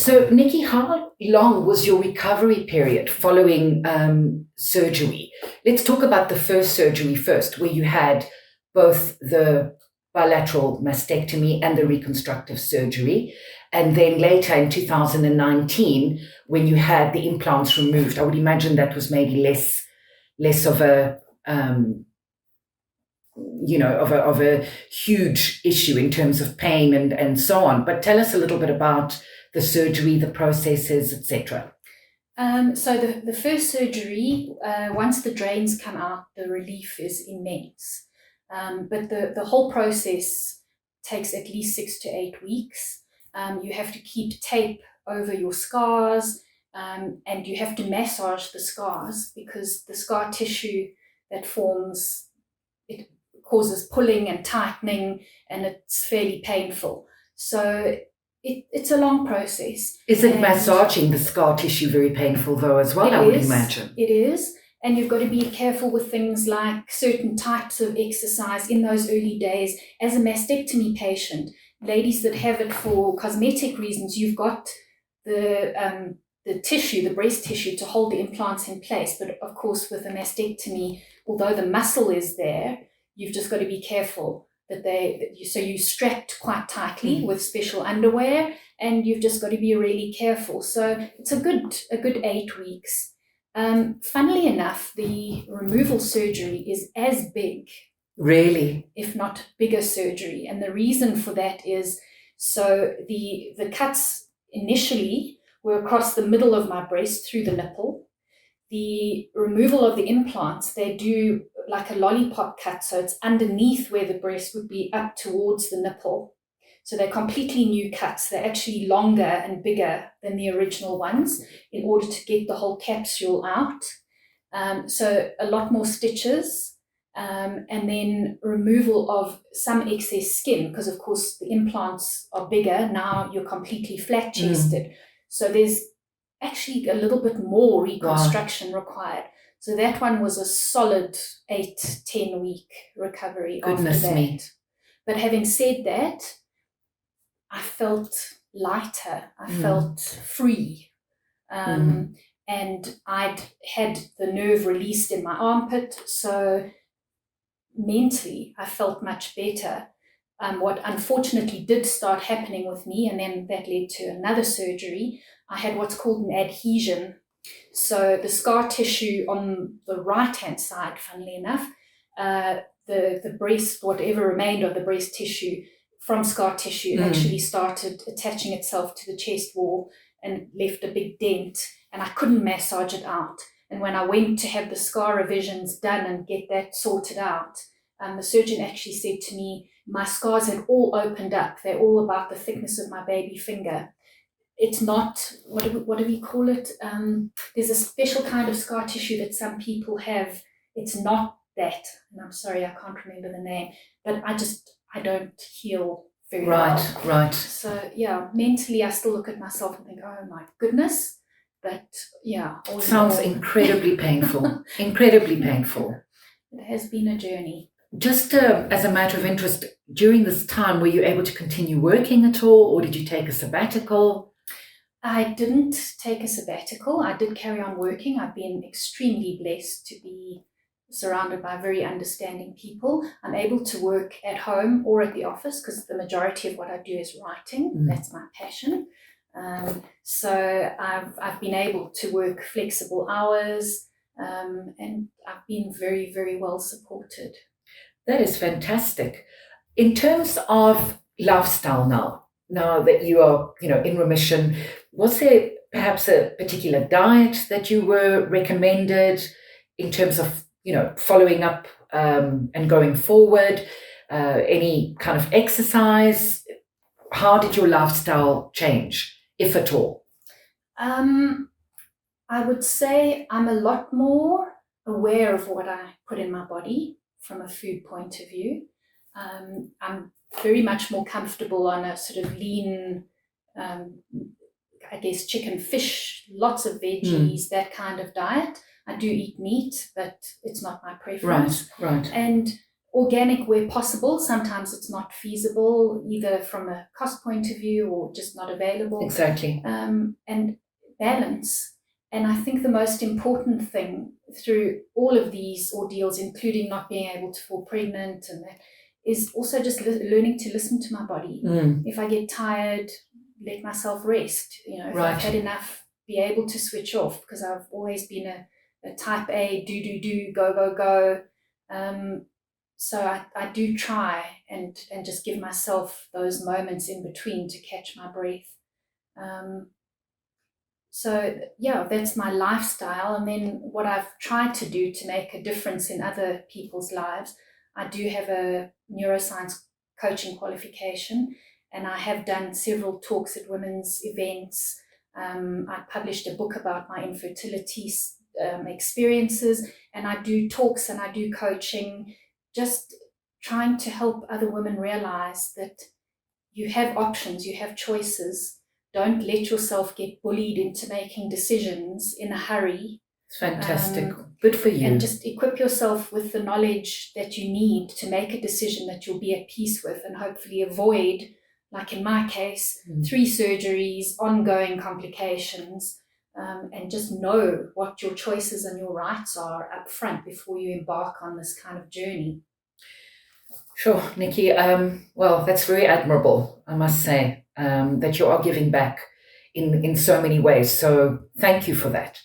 So, Nikki, how long was your recovery period following surgery? Let's talk about the first surgery first, where you had both the bilateral mastectomy and the reconstructive surgery. And then later in 2019, when you had the implants removed. I would imagine that was maybe less of a of a huge issue in terms of pain and so on. But tell us a little bit about the surgery, the processes, etc. So the first surgery, once the drains come out, the relief is immense. But the whole process takes at least 6 to 8 weeks. You have to keep tape over your scars, and you have to massage the scars because the scar tissue that forms, it causes pulling and tightening, and it's fairly painful. So it's a long process. Isn't massaging the scar tissue very painful though as well, I would imagine? It is. And you've got to be careful with things like certain types of exercise in those early days. As a mastectomy patient, ladies that have it for cosmetic reasons, you've got the tissue, the breast tissue, to hold the implants in place. But of course, with a mastectomy, although the muscle is there, you've just got to be careful so you strapped quite tightly with special underwear, and you've just got to be really careful. So it's a good 8 weeks. Funnily enough, the removal surgery is as big, really, if not bigger surgery. And the reason for that is, so the cuts initially were across the middle of my breast through the nipple. The removal of the implants, they do like a lollipop cut, so it's underneath where the breast would be up towards the nipple. So they're completely new cuts. They're actually longer and bigger than the original ones in order to get the whole capsule out. So a lot more stitches, and then removal of some excess skin, because of course the implants are bigger. Now you're completely flat-chested. So there's actually a little bit more reconstruction required. So that one was a solid 8-10 week recovery. Goodness after that. Me. But having said that, I felt lighter. I felt free. And I'd had the nerve released in my armpit. So mentally, I felt much better. What unfortunately did start happening with me, and then that led to another surgery, I had what's called an adhesion. So the scar tissue on the right-hand side, funnily enough, the breast, whatever remained of the breast tissue from scar tissue actually started attaching itself to the chest wall and left a big dent, and I couldn't massage it out. And when I went to have the scar revisions done and get that sorted out, the surgeon actually said to me, my scars had all opened up. They're all about the thickness of my baby finger. It's not, what do we call it? There's a special kind of scar tissue that some people have. It's not that. And I'm sorry, I can't remember the name. But I don't heal very well. Right. So, yeah, mentally I still look at myself and think, oh my goodness. But, yeah. Sounds incredibly painful. Incredibly painful. It has been a journey. Just as a matter of interest, during this time, were you able to continue working at all, or did you take a sabbatical? I didn't take a sabbatical. I did carry on working. I've been extremely blessed to be surrounded by very understanding people. I'm able to work at home or at the office because the majority of what I do is writing. That's my passion. So I've been able to work flexible hours, and I've been very, very well supported. That is fantastic. In terms of lifestyle now that you are, in remission, was there perhaps a particular diet that you were recommended in terms of, following up and going forward? Any kind of exercise? How did your lifestyle change, if at all? I would say I'm a lot more aware of what I put in my body from a food point of view. I'm very much more comfortable on a sort of lean, chicken, fish, lots of veggies, that kind of diet. I do eat meat, but it's not my preference. Right. And organic where possible. Sometimes it's not feasible, either from a cost point of view or just not available. Exactly. And balance. And I think the most important thing through all of these ordeals, including not being able to fall pregnant and that, is also just learning to listen to my body. If I get tired, let myself rest. If I've had enough, be able to switch off, because I've always been a type A, do, go. So I do try and just give myself those moments in between to catch my breath. So yeah, that's my lifestyle. And then what I've tried to do to make a difference in other people's lives, I do have a neuroscience coaching qualification, and I have done several talks at women's events. I published a book about my infertility experiences, and I do talks and I do coaching, just trying to help other women realize that you have options, you have choices. Don't let yourself get bullied into making decisions in a hurry. It's fantastic. Good for you. And just equip yourself with the knowledge that you need to make a decision that you'll be at peace with, and hopefully avoid, like in my case, 3 surgeries, ongoing complications, and just know what your choices and your rights are up front before you embark on this kind of journey. Sure, Nicki. Well, that's very admirable, I must say, that you are giving back in so many ways. So thank you for that.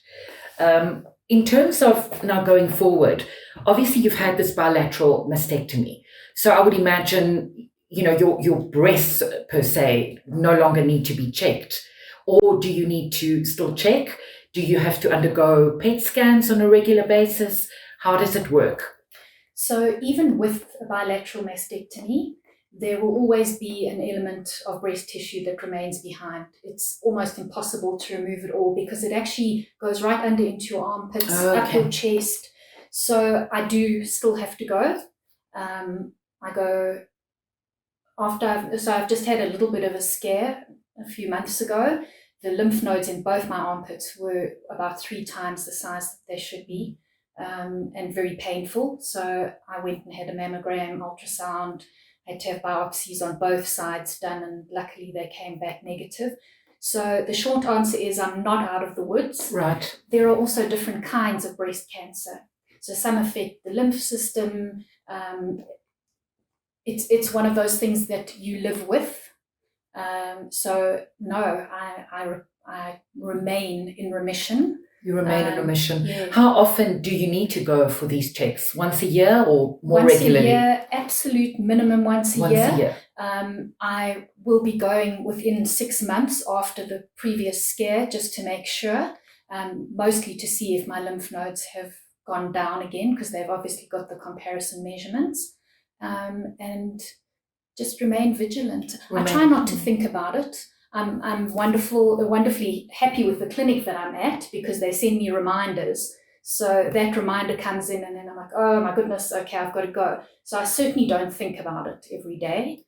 In terms of now going forward, obviously you've had this bilateral mastectomy. So I would imagine, your breasts per se no longer need to be checked. Or do you need to still check? Do you have to undergo PET scans on a regular basis? How does it work? So even with a bilateral mastectomy, there will always be an element of breast tissue that remains behind. It's almost impossible to remove it all, because it actually goes right under into your armpits, up your chest. So I do still have to go. I go after I've just had a little bit of a scare a few months ago. The lymph nodes in both my armpits were about 3 times the size that they should be. And very painful. So I went and had a mammogram, ultrasound, had to have biopsies on both sides done, and luckily they came back negative. So the short answer is I'm not out of the woods. Right. There are also different kinds of breast cancer. So some affect the lymph system. It's one of those things that you live with. So no, I remain in remission. You remain in remission. Yeah. How often do you need to go for these checks? Once a year or more regularly? Once a year, absolute minimum once a year. Once a year. I will be going within 6 months after the previous scare, just to make sure, mostly to see if my lymph nodes have gone down again, because they've obviously got the comparison measurements, and just remain vigilant. I try not to think about it. I'm wonderfully happy with the clinic that I'm at, because they send me reminders. So that reminder comes in, and then I'm like, oh my goodness, okay, I've got to go. So I certainly don't think about it every day.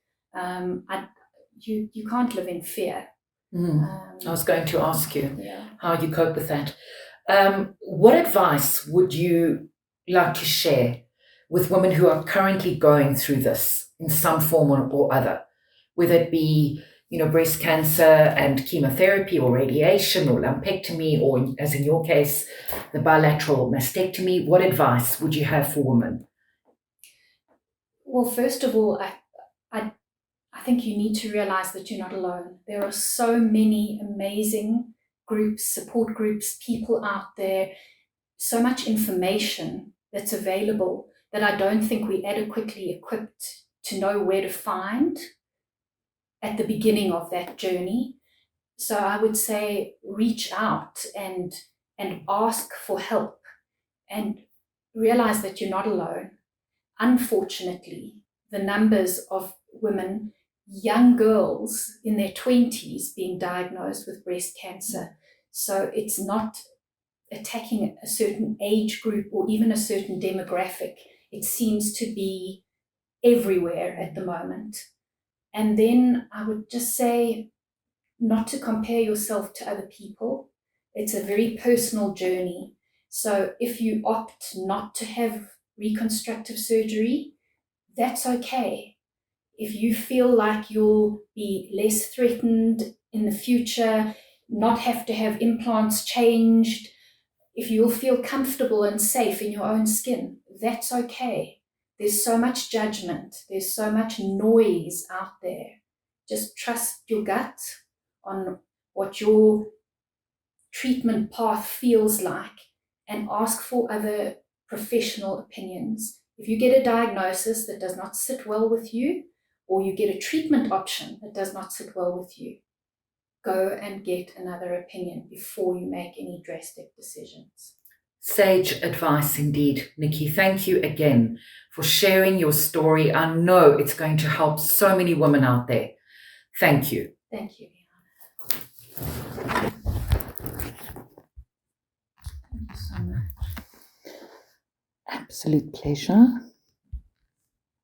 You can't live in fear. I was going to ask you how you cope with that. What advice would you like to share with women who are currently going through this in some form or other, whether it be breast cancer and chemotherapy or radiation or lumpectomy, or as in your case, the bilateral mastectomy? What advice would you have for women? Well, first of all, I think you need to realize that you're not alone. There are so many amazing groups, support groups, people out there, so much information that's available that I don't think we're adequately equipped to know where to find at the beginning of that journey. So I would say reach out and ask for help, and realize that you're not alone. Unfortunately, the numbers of women, young girls in their 20s, being diagnosed with breast cancer. So it's not attacking a certain age group or even a certain demographic. It seems to be everywhere at the moment. And then I would just say not to compare yourself to other people. It's a very personal journey. So if you opt not to have reconstructive surgery, that's okay. If you feel like you'll be less threatened in the future, not have to have implants changed, if you'll feel comfortable and safe in your own skin, that's okay. There's so much judgment. There's so much noise out there. Just trust your gut on what your treatment path feels like and ask for other professional opinions. If you get a diagnosis that does not sit well with you, or you get a treatment option that does not sit well with you, go and get another opinion before you make any drastic decisions. Sage advice indeed, Nicki. Thank you again for sharing your story. I know it's going to help so many women out there. Thank you. Thank you, Liana. Thank you so much. Absolute pleasure.